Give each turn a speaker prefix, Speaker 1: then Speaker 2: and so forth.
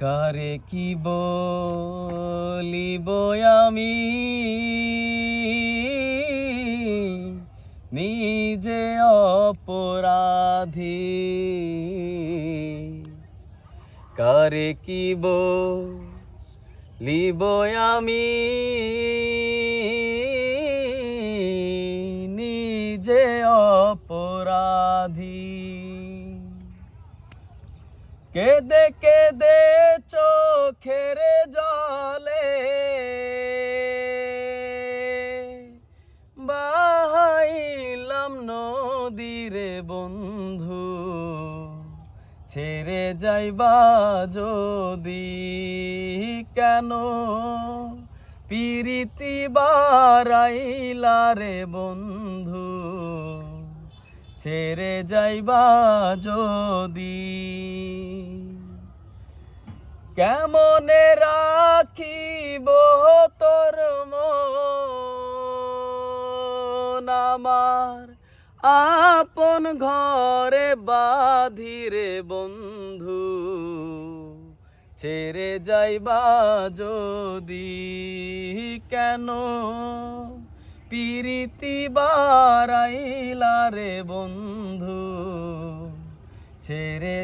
Speaker 1: কারে কি বলিব আমি নিজে অপরাধী, কারে কি বলিব আমি নিজে অপরাধী। কেঁদে কেঁদে চোখের জলে বাহাইলাম নদীরে বন্ধু, ছেড়ে যাইবা যদি কেন পিরিতি বারাইলা রে বন্ধু, ছেড়ে যাইবা যদি। কেমনে রাখিব তোর মন আমার আপন ঘরে বাঁধিরে বন্ধু, ছেড়ে যাইবা যদি কেন পিরিতি বারাইলা রে বন্ধু, ছেড়ে